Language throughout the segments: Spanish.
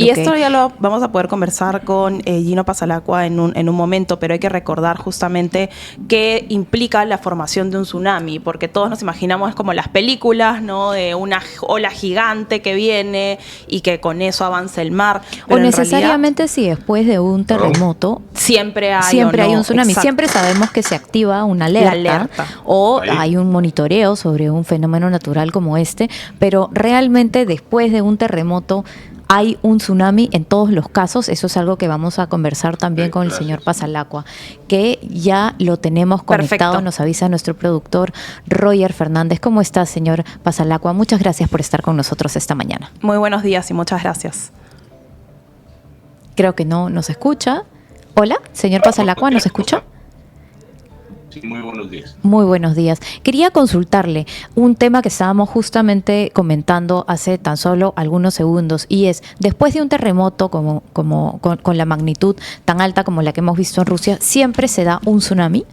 Y esto ya lo vamos a poder conversar con Gino Pasalacqua en un momento, pero hay que recordar justamente qué implica la formación de un tsunami, porque todos nos imaginamos como las películas, ¿no? De una ola gigante que viene y que con eso avanza el mar. O necesariamente si después de un terremoto siempre hay un tsunami. Exacto. Siempre sabemos que se activa una alerta. O hay un monitoreo sobre un fenómeno natural como este, pero realmente después de un terremoto hay un tsunami en todos los casos. Eso es algo que vamos a conversar también con el señor Pasalacqua, que ya lo tenemos conectado. Perfecto. Nos avisa nuestro productor Roger Fernández. ¿Cómo está, señor Pasalacqua? Muchas gracias por estar con nosotros esta mañana. Muy buenos días y muchas gracias. Creo que no nos escucha. Hola, señor Pasalacqua, ¿nos escucha? Sí, muy buenos días. Muy buenos días. Quería consultarle un tema que estábamos justamente comentando hace tan solo algunos segundos, y es, después de un terremoto con la magnitud tan alta como la que hemos visto en Rusia, ¿siempre se da un tsunami?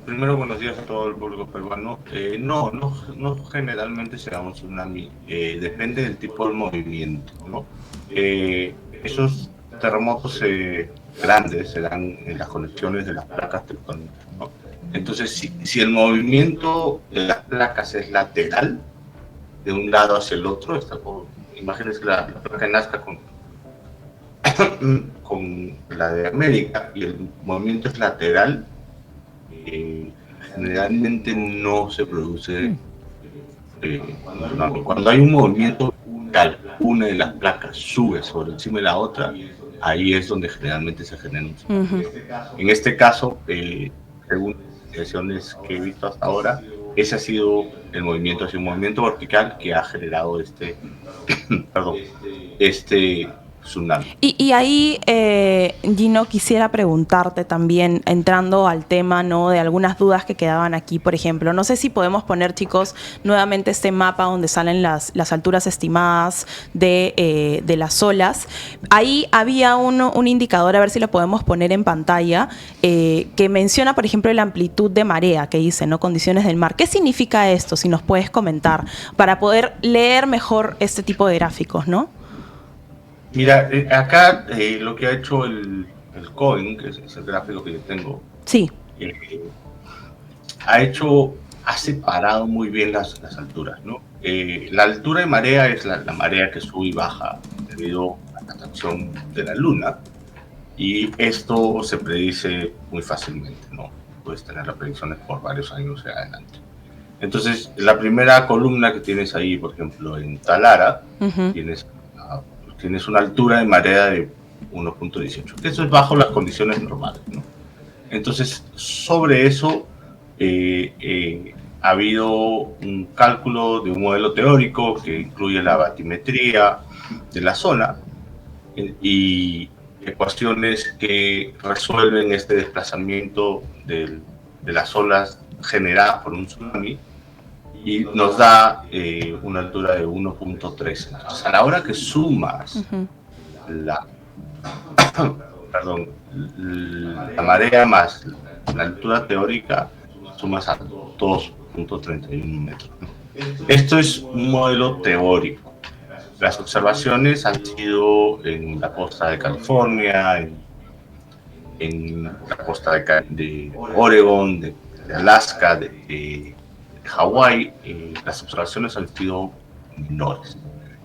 Primero, buenos días a todo el público peruano. No generalmente se da un tsunami. Depende del tipo de movimiento, ¿no? Esos terremotos grandes se dan en las conexiones de las placas tectónicas, ¿no? Entonces, si el movimiento de las placas es lateral, de un lado hacia el otro, imagínense la placa de Nazca con la de América, y el movimiento es lateral, generalmente no se produce tsunami. Cuando hay un movimiento vertical, una de las placas sube sobre encima de la otra, ahí es donde generalmente se genera un tsunami. En este caso, según las investigaciones que he visto hasta ahora, ese ha sido el movimiento, un movimiento vertical que ha generado este tsunami. Y ahí, Gino, quisiera preguntarte también, entrando al tema, ¿no?, de algunas dudas que quedaban aquí, por ejemplo. No sé si podemos poner, chicos, nuevamente este mapa donde salen las alturas estimadas de las olas. Ahí había un indicador, a ver si lo podemos poner en pantalla, que menciona, por ejemplo, la amplitud de marea, que dice, ¿no?, condiciones del mar. ¿Qué significa esto? Si nos puedes comentar, para poder leer mejor este tipo de gráficos, ¿no? Mira, acá lo que ha hecho el COIN, que es el gráfico que yo tengo, sí, ha separado muy bien las alturas, ¿no? La altura de marea es la marea que sube y baja debido a la atracción de la luna, y esto se predice muy fácilmente, ¿no? Puedes tener las predicciones por varios años hacia adelante. Entonces, la columna que tienes ahí, por ejemplo, en Talara, tienes una altura de marea de 1.18. Eso es bajo las condiciones normales, ¿no? Entonces, sobre eso ha habido un cálculo de un modelo teórico que incluye la batimetría de la zona y ecuaciones que resuelven este desplazamiento de las olas generadas por un tsunami, y nos da una altura de 1.3. Entonces, a la hora que sumas la marea más la altura teórica, sumas a 2.31 metros, ¿no? Esto es un modelo teórico. Las observaciones han sido en la costa de California, en la costa de Oregon, de Alaska, de Hawái. Las observaciones han sido menores.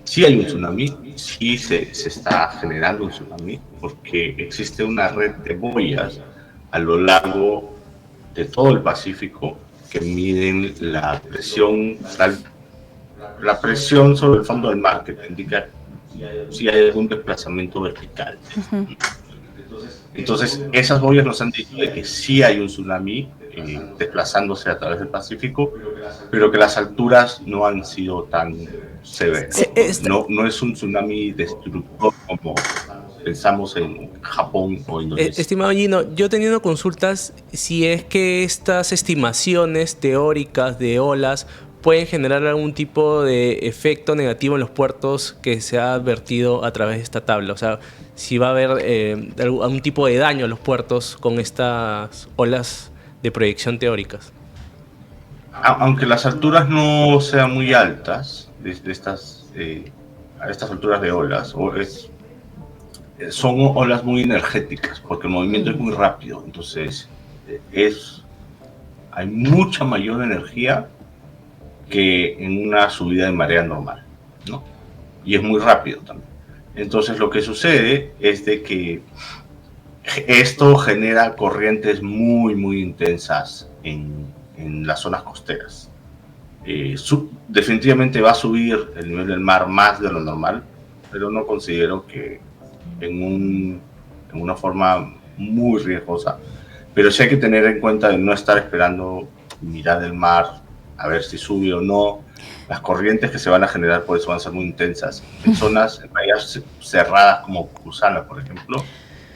Sí hay un tsunami, sí se está generando un tsunami, porque existe una red de boyas a lo largo de todo el Pacífico que miden la presión sobre el fondo del mar, que te indica si hay algún desplazamiento vertical. Entonces, esas boyas nos han dicho de que sí hay un tsunami desplazándose a través del Pacífico, pero que las alturas no han sido tan severas. No es un tsunami destructor como pensamos en Japón o Indonesia. Estimado Gino, yo he tenido consultas si es que estas estimaciones teóricas de olas pueden generar algún tipo de efecto negativo en los puertos que se ha advertido a través de esta tabla. O sea, si va a haber algún tipo de daño a los puertos con estas olas de proyección teóricas. Aunque las alturas no sean muy altas de estas a estas alturas de olas, son olas muy energéticas, porque el movimiento es muy rápido, entonces hay mucha mayor energía que en una subida de marea normal, ¿no? Y es muy rápido también. Entonces lo que sucede es de que esto genera corrientes muy, muy intensas en las zonas costeras. Definitivamente va a subir el nivel del mar más de lo normal, pero no considero que en una forma muy riesgosa. Pero sí hay que tener en cuenta de no estar esperando mirar el mar a ver si sube o no. Las corrientes que se van a generar por eso van a ser muy intensas. En zonas, en bahías cerradas como Cusana, por ejemplo,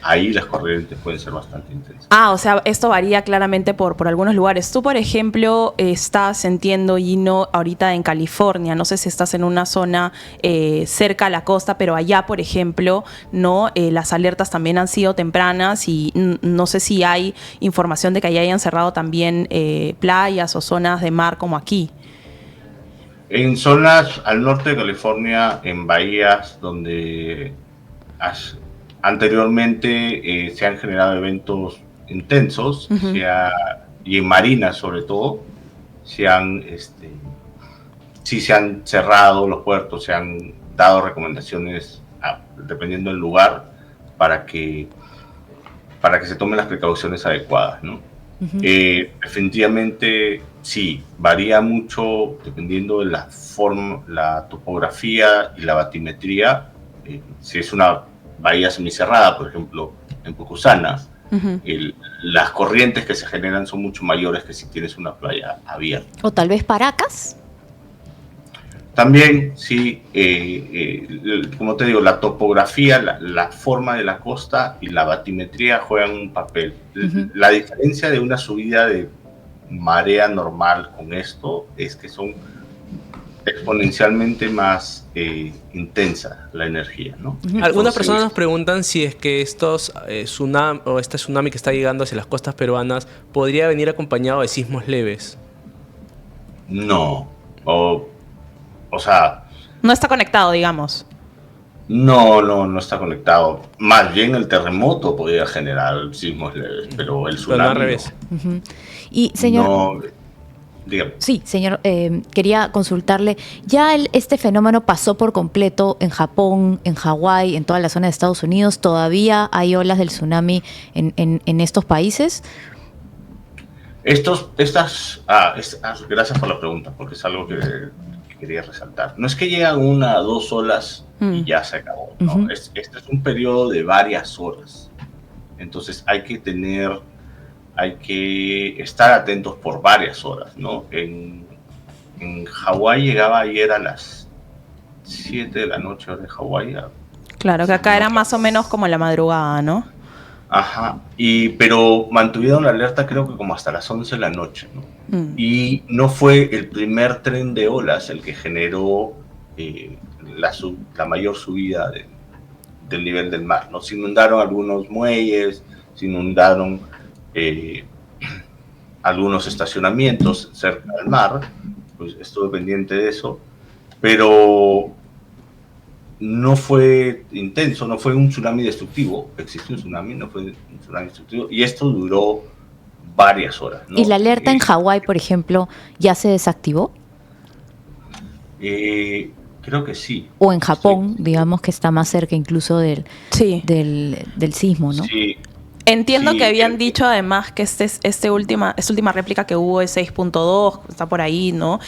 ahí las corrientes pueden ser bastante intensas. O sea, esto varía claramente por algunos lugares. Tú, por ejemplo, estás, entiendo, Gino, ahorita en California. No sé si estás en una zona cerca a la costa, pero allá, por ejemplo, no, las alertas también han sido tempranas y no sé si hay información de que allá hayan cerrado también playas o zonas de mar como aquí. En zonas al norte de California, en bahías donde anteriormente se han generado eventos intensos, y en marinas sobre todo, sí se han cerrado los puertos, se han dado recomendaciones dependiendo del lugar para que se tomen las precauciones adecuadas, ¿no? Definitivamente sí, varía mucho dependiendo de la forma, la topografía y la batimetría. Si es una bahía semicerrada, por ejemplo, en Pucusana, las corrientes que se generan son mucho mayores que si tienes una playa abierta. O tal vez Paracas. También, sí, como te digo, la topografía, la forma de la costa y la batimetría juegan un papel. La diferencia de una subida de marea normal con esto es que son exponencialmente más intensa la energía, ¿no? Algunas personas nos preguntan si es que estos tsunami o este tsunami que está llegando hacia las costas peruanas podría venir acompañado de sismos leves. No, o sea... No está conectado, digamos. No está conectado. Más bien el terremoto podría generar sismos leves, pero el tsunami... Pero no al revés. Y, señor... No, dígame. Sí, señor, quería consultarle, ¿ya este fenómeno pasó por completo en Japón, en Hawái, en toda la zona de Estados Unidos? ¿Todavía hay olas del tsunami en estos países? Gracias por la pregunta, porque es algo que quería resaltar. No es que llegan 1 o 2 olas y ya se acabó, ¿no? Este es un periodo de varias horas. Entonces hay que estar atentos por varias horas, ¿no? En Hawái llegaba ayer a las 7 de la noche hora de Hawái. Claro, que acá era más o menos como la madrugada, ¿no? Ajá, pero mantuvieron la alerta creo que como hasta las 11 de la noche, ¿no? Y no fue el primer tren de olas el que generó la mayor subida del nivel del mar, ¿no? Se inundaron algunos muelles, se inundaron algunos estacionamientos cerca del mar, pues estuve pendiente de eso, pero no fue intenso, no fue un tsunami destructivo. Existió un tsunami, no fue un tsunami destructivo, y esto duró varias horas, ¿no? ¿Y la alerta en Hawái, por ejemplo, ya se desactivó? Creo que sí. O en Japón, sí, digamos que está más cerca incluso del sismo, ¿no? Sí. Entiendo que habían dicho además que esta última réplica que hubo de 6.2, está por ahí, ¿no?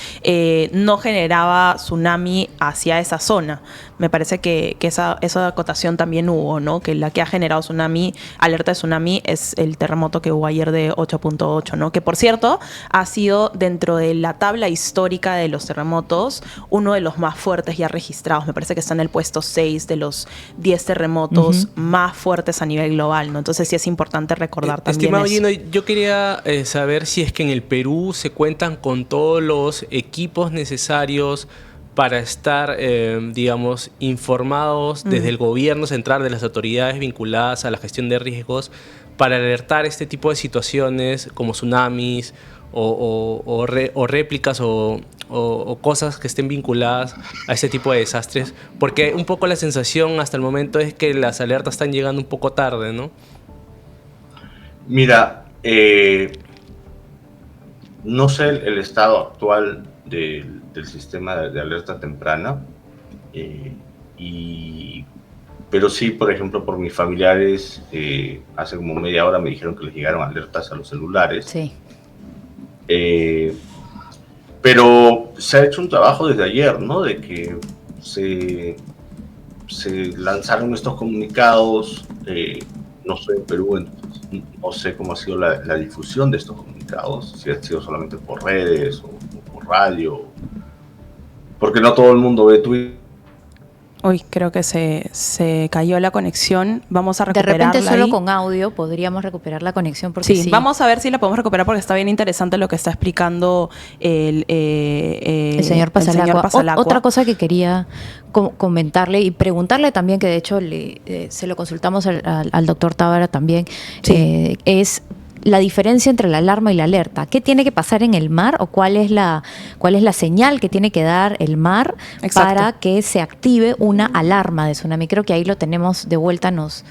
No generaba tsunami hacia esa zona. Me parece que esa acotación también hubo, ¿no? Que la que ha generado tsunami, alerta de tsunami, es el terremoto que hubo ayer de 8.8, ¿no? Que por cierto, ha sido dentro de la tabla histórica de los terremotos, uno de los más fuertes ya registrados. Me parece que está en el puesto 6 de los 10 terremotos más fuertes a nivel global, ¿no? Entonces sí es importante recordar también estimado eso. Gino, yo quería saber si es que en el Perú se cuentan con todos los equipos necesarios para estar, digamos, informados desde el gobierno central, de las autoridades vinculadas a la gestión de riesgos, para alertar este tipo de situaciones como tsunamis o réplicas o cosas que estén vinculadas a este tipo de desastres, porque un poco la sensación hasta el momento es que las alertas están llegando un poco tarde, ¿no? Mira, no sé el estado actual del sistema de alerta temprana, pero sí, por ejemplo, por mis familiares, hace como media hora me dijeron que les llegaron alertas a los celulares. Sí. Pero se ha hecho un trabajo desde ayer, ¿no? De que se lanzaron estos comunicados, no sé, en Perú, entonces, no sé cómo ha sido la difusión de estos comunicados, si ha sido solamente por redes o por radio, porque no todo el mundo ve Twitter. Uy, creo que se cayó la conexión. Vamos a recuperarla. De repente solo ahí. con audio podríamos recuperar la conexión. Porque Sí, vamos a ver si la podemos recuperar porque está bien interesante lo que está explicando el señor Pasalacqua. Otra cosa que quería comentarle y preguntarle también, que de hecho se lo consultamos al doctor Tábara también, sí. Es la diferencia entre la alarma y la alerta. ¿Qué tiene que pasar en el mar o cuál es la señal que tiene que dar el mar para que se active una alarma de tsunami? Creo que ahí lo tenemos de vuelta, nos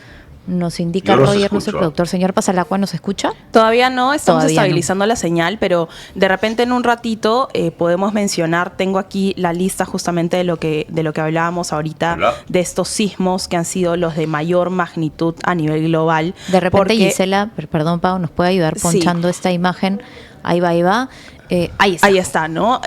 indica Roger, nuestro productor. Señor Pasalacqua, ¿nos escucha? Todavía no, estamos estabilizando la señal, pero de repente en un ratito podemos mencionar, tengo aquí la lista justamente de lo que hablábamos ahorita. Hola. De estos sismos que han sido los de mayor magnitud a nivel global. De repente Gisela, perdón Pau, nos puede ayudar ponchando esta imagen. Ahí va. Ahí está. Ahí está, ¿no?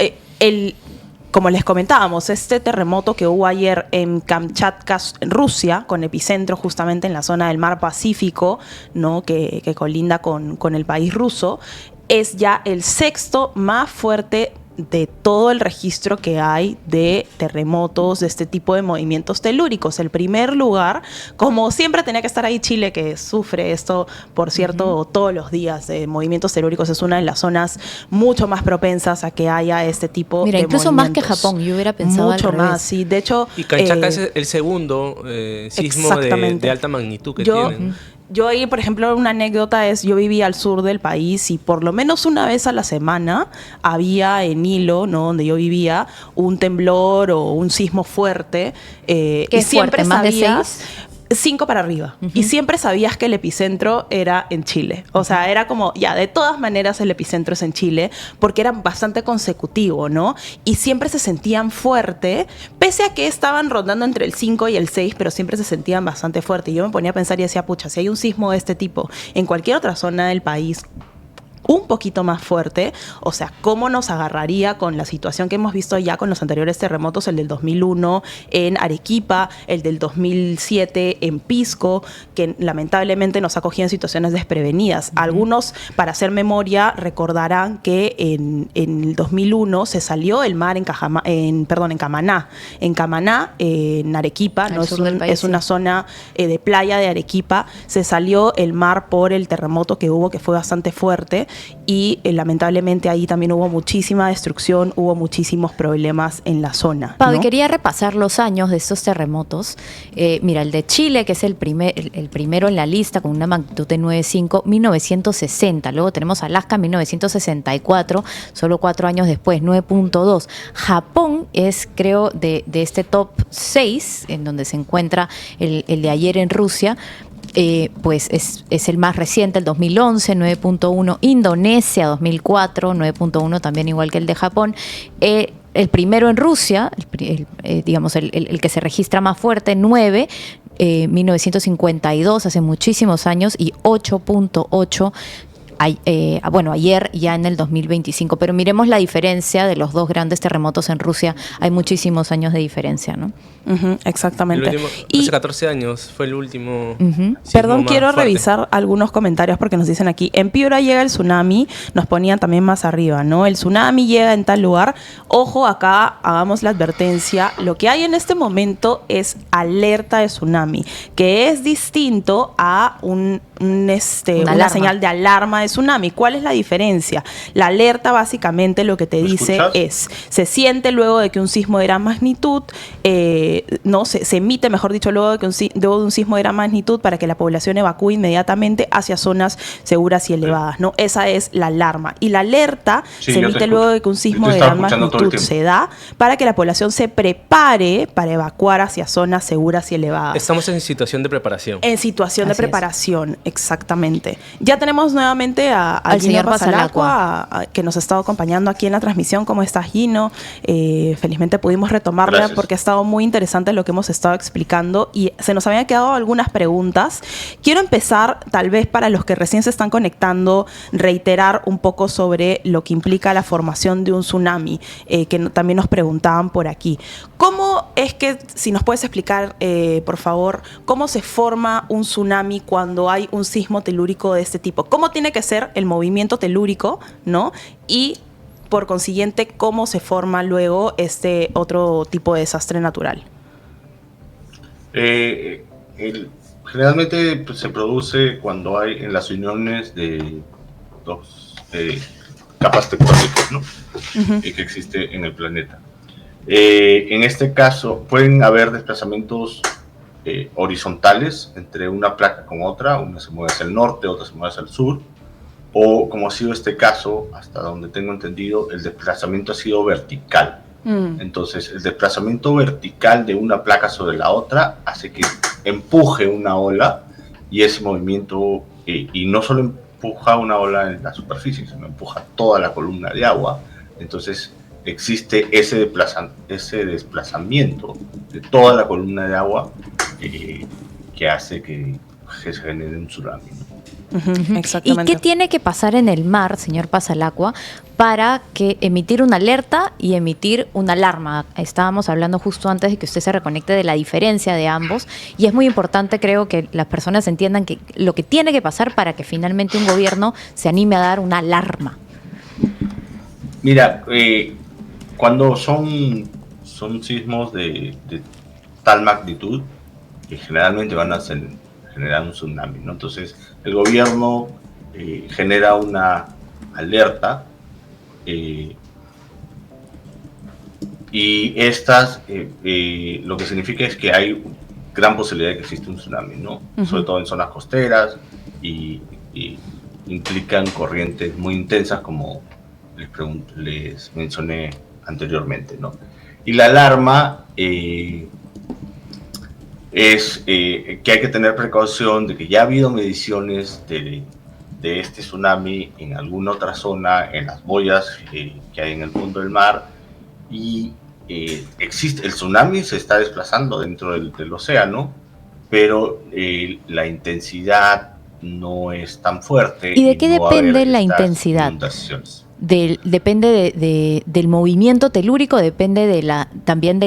Como les comentábamos, este terremoto que hubo ayer en Kamchatka, en Rusia, con epicentro justamente en la zona del mar Pacífico, ¿no? que colinda con el país ruso, es ya el sexto más fuerte de todo el registro que hay de terremotos, de este tipo de movimientos telúricos. El primer lugar, como siempre tenía que estar ahí Chile, que sufre esto, por cierto, todos los días de movimientos telúricos, es una de las zonas mucho más propensas a que haya este tipo de incluso movimientos. Más que Japón, yo hubiera pensado mucho más, sí. De hecho... Y Kamchatka es el segundo sismo de alta magnitud que tienen. Yo ahí, por ejemplo, una anécdota es, yo vivía al sur del país y por lo menos una vez a la semana había en Hilo, ¿no? Donde yo vivía, un temblor o un sismo fuerte. ¿Qué y es siempre fuerte? ¿Más de 6? 5 para arriba. Y siempre sabías que el epicentro era en Chile. O sea, era como, de todas maneras el epicentro es en Chile, porque era bastante consecutivo, ¿no? Y siempre se sentían fuerte, pese a que estaban rondando entre el 5 y el 6, pero siempre se sentían bastante fuerte. Y yo me ponía a pensar y decía, pucha, si hay un sismo de este tipo en cualquier otra zona del país, un poquito más fuerte, o sea, cómo nos agarraría con la situación que hemos visto ya con los anteriores terremotos, el del 2001 en Arequipa, el del 2007 en Pisco, que lamentablemente nos ha cogido en situaciones desprevenidas. Algunos, para hacer memoria, recordarán que en el 2001 se salió el mar en Camaná. En Camaná, en Arequipa, ¿no? Es una zona de playa de Arequipa, se salió el mar por el terremoto que hubo, que fue bastante fuerte. Y lamentablemente ahí también hubo muchísima destrucción, hubo muchísimos problemas en la zona, ¿no? Pau, quería repasar los años de estos terremotos. Mira, el de Chile, que es el primero en la lista con una magnitud de 9.5, 1960. Luego tenemos Alaska, 1964, solo 4 años después, 9.2. Japón es, creo, de este top 6, en donde se encuentra el de ayer en Rusia. Pues es el más reciente, el 2011, 9.1. Indonesia, 2004, 9.1, también igual que el de Japón. El primero en Rusia, digamos el que se registra más fuerte, 9, 1952, hace muchísimos años, y 8.8. Ayer ya en el 2025, pero miremos la diferencia de los dos grandes terremotos en Rusia. Hay muchísimos años de diferencia, ¿no? Exactamente. Hace 14 años fue el último. Perdón, quiero fuerte. revisar algunos comentarios porque nos dicen aquí, en Piura llega el tsunami, nos ponían también más arriba, ¿no? El tsunami llega en tal lugar. Ojo, acá hagamos la advertencia, lo que hay en este momento es alerta de tsunami, que es distinto a una señal de alarma de tsunami. ¿Cuál es la diferencia? La alerta básicamente lo que te dice es, se siente luego de que un sismo de gran magnitud, se emite, mejor dicho, luego de un sismo de gran magnitud para que la población evacúe inmediatamente hacia zonas seguras y elevadas, ¿no? Esa es la alarma. Y la alerta se emite luego de que un sismo de gran magnitud se da para que la población se prepare para evacuar hacia zonas seguras y elevadas. Estamos en situación de preparación. En situación de preparación, exactamente. Ya tenemos nuevamente al señor Pasalacqua, que nos ha estado acompañando aquí en la transmisión. ¿Cómo estás, Gino? Felizmente pudimos retomarla porque ha estado muy interesante lo que hemos estado explicando y se nos habían quedado algunas preguntas. Quiero empezar, tal vez para los que recién se están conectando, reiterar un poco sobre lo que implica la formación de un tsunami, que también nos preguntaban por aquí. ¿Cómo es que, si nos puedes explicar, por favor, cómo se forma un tsunami cuando hay un sismo telúrico de este tipo? ¿Cómo tiene que ser el movimiento telúrico, ¿no? Y, por consiguiente, ¿cómo se forma luego este otro tipo de desastre natural? Generalmente se produce cuando hay en las uniones de dos capas tectónicas, ¿no? Que existe en el planeta. En este caso pueden haber desplazamientos horizontales entre una placa con otra, una se mueve hacia el norte, otra se mueve hacia el sur, o como ha sido este caso, hasta donde tengo entendido, el desplazamiento ha sido vertical. Entonces, el desplazamiento vertical de una placa sobre la otra hace que empuje una ola, y ese movimiento, y no solo empuja una ola en la superficie, sino empuja toda la columna de agua. Entonces, existe ese desplazamiento de toda la columna de agua que hace que se genere un tsunami, ¿no? Exactamente. ¿Y qué tiene que pasar en el mar, señor Pasalacqua, para que emitir una alerta y emitir una alarma? Estábamos hablando justo antes de que usted se reconecte de la diferencia de ambos, y es muy importante, creo, que las personas entiendan que lo que tiene que pasar para que finalmente un gobierno se anime a dar una alarma. Mira, cuando son sismos de tal magnitud, que generalmente van a generar un tsunami, ¿no? Entonces, el gobierno genera una alerta, y estas lo que significa es que hay gran posibilidad de que exista un tsunami, ¿no? Sobre todo en zonas costeras, y implican corrientes muy intensas, como les mencioné anteriormente, ¿no? Y la alarma es que hay que tener precaución de que ya ha habido mediciones de este tsunami en alguna otra zona, en las boyas que hay en el fondo del mar, y el tsunami se está desplazando dentro del océano, pero la intensidad no es tan fuerte. ¿Y de qué depende la intensidad? Depende del movimiento telúrico, depende también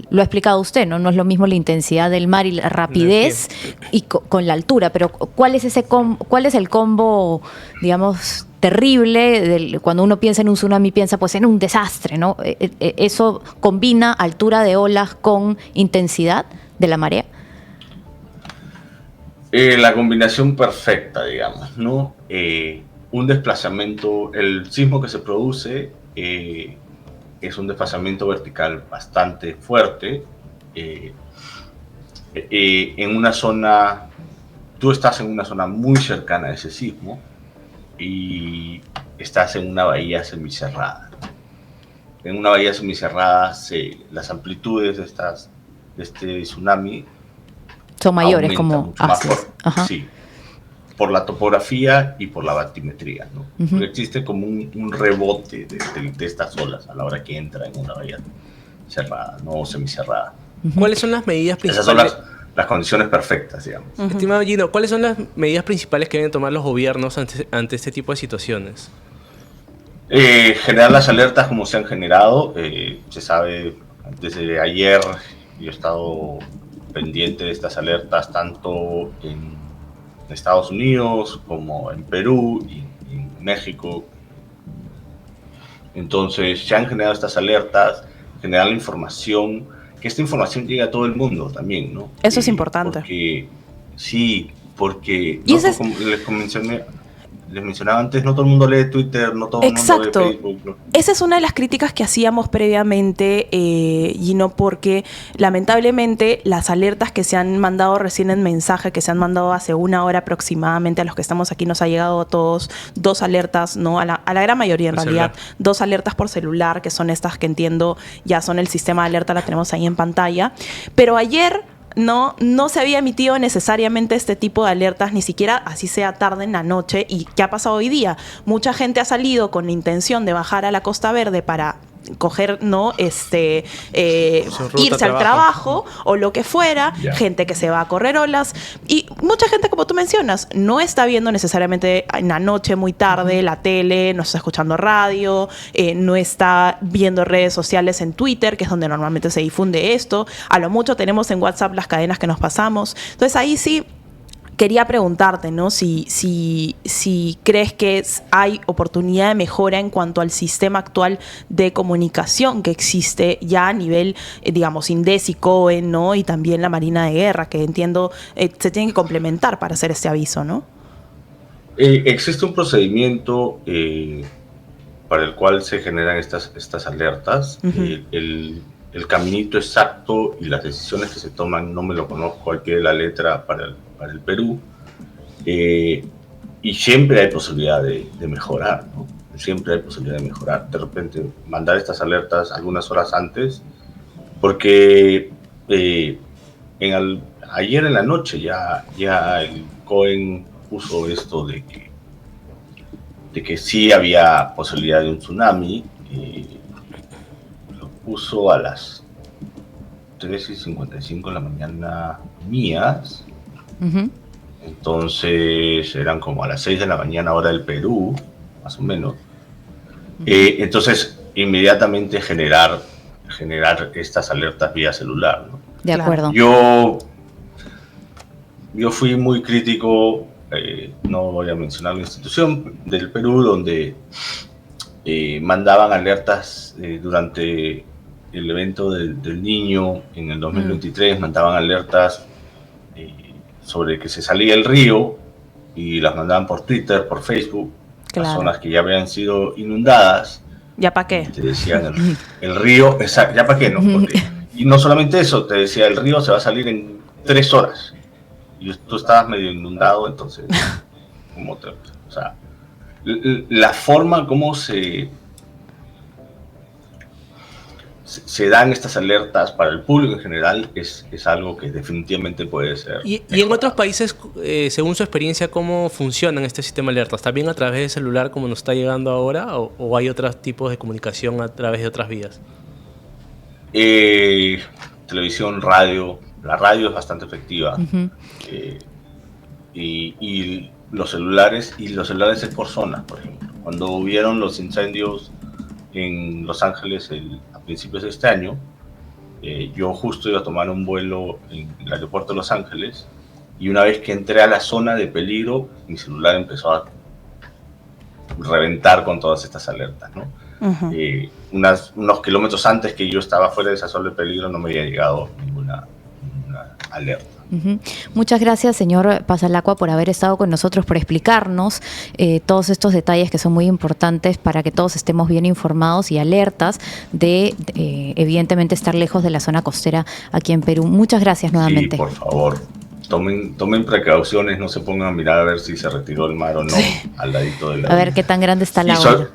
lo ha explicado usted, ¿no? No es lo mismo la intensidad del mar y la rapidez y con la altura, pero ¿cuál es el combo, digamos, terrible cuando uno piensa en un tsunami, piensa pues en un desastre, ¿no? ¿Eso combina altura de olas con intensidad de la marea? La combinación perfecta, digamos, ¿no? Un desplazamiento, el sismo que se produce es un desplazamiento vertical bastante fuerte. En una zona, tú estás en una zona muy cercana a ese sismo y estás en una bahía semicerrada. En una bahía semicerrada, las amplitudes de este tsunami son mayores, como sí, por la topografía y por la batimetría, ¿no? Porque existe como un rebote de estas olas a la hora que entra en una bahía cerrada, no, o semicerrada. ¿Cuáles son las medidas principales? Esas son las condiciones perfectas, digamos. Estimado Gino, ¿cuáles son las medidas principales que deben tomar los gobiernos ante este tipo de situaciones? Generar las alertas como se han generado. Se sabe, desde ayer yo he estado pendiente de estas alertas tanto en Estados Unidos como en Perú y en México. Entonces se han generado estas alertas, generar la que esta información llegue a todo el mundo también, ¿no? Eso es importante. Porque sí, porque como les mencionaba antes, no todo el mundo lee Twitter, no todo el mundo lee Facebook. ¿No? Esa es una de las críticas que hacíamos previamente, Gino, porque lamentablemente las alertas que se han mandado recién en mensaje, que se han mandado hace una hora aproximadamente a los que estamos aquí, nos ha llegado a todos 2 alertas, ¿no? A la gran mayoría en realidad, 2 alertas por celular, que son estas que entiendo ya son el sistema de alerta, la tenemos ahí en pantalla. Pero ayer no se había emitido necesariamente este tipo de alertas, ni siquiera así sea tarde en la noche. ¿Y qué ha pasado hoy día? Mucha gente ha salido con la intención de bajar a la Costa Verde para coger, irse al trabajo o lo que fuera, gente que se va a correr olas, y mucha gente, como tú mencionas, no está viendo necesariamente en la noche muy tarde la tele, no está escuchando radio, no está viendo redes sociales en Twitter, que es donde normalmente se difunde esto. A lo mucho tenemos en WhatsApp las cadenas que nos pasamos. Entonces ahí sí quería preguntarte, ¿no? Si crees que hay oportunidad de mejora en cuanto al sistema actual de comunicación que existe ya a nivel, digamos, INDECI, COE, ¿no? Y también la Marina de Guerra, que entiendo se tienen que complementar para hacer este aviso, ¿no? Existe un procedimiento para el cual se generan estas alertas. El caminito exacto y las decisiones que se toman no me lo conozco al pie de la letra para el Perú, y siempre hay posibilidad de mejorar, ¿no? Siempre hay posibilidad de mejorar. De repente mandar estas alertas algunas horas antes, porque ayer en la noche ya el COEN puso esto de que sí había posibilidad de un tsunami. Lo puso a las 3:55 de la mañana mías. Entonces eran como a las 6 de la mañana hora del Perú, más o menos. Entonces inmediatamente generar estas alertas vía celular, ¿no? De acuerdo. Yo fui muy crítico, no voy a mencionar la institución del Perú, donde mandaban alertas durante el evento del niño en el 2023, mandaban alertas sobre que se salía el río y las mandaban por Twitter, por Facebook, las zonas que ya habían sido inundadas. ¿Ya para qué? Te decían el río, exacto, ¿ya para qué? No? Y no solamente eso, te decía el río se va a salir en 3 horas y tú estabas medio inundado, entonces, o sea, la forma como se dan estas alertas para el público en general es algo que definitivamente puede ser. ¿Y en otros países, según su experiencia, cómo funcionan este sistema de alertas? ¿También a través de celular como nos está llegando ahora o hay otros tipos de comunicación a través de otras vías? Televisión, radio. La radio es bastante efectiva. Y los celulares es por zonas, por ejemplo. Cuando hubieron los incendios en Los Ángeles a principios de este año, yo justo iba a tomar un vuelo en el aeropuerto de Los Ángeles, y una vez que entré a la zona de peligro, mi celular empezó a reventar con todas estas alertas, ¿no? Unos kilómetros antes que yo estaba fuera de esa zona de peligro no me había llegado ninguna alerta. Muchas gracias, señor Pasalacqua, por haber estado con nosotros, por explicarnos todos estos detalles que son muy importantes para que todos estemos bien informados y alertas de evidentemente, estar lejos de la zona costera aquí en Perú. Muchas gracias nuevamente. Sí, por favor, tomen precauciones, no se pongan a mirar a ver si se retiró el mar o no, al ladito de la... A ver qué tan grande está la ola.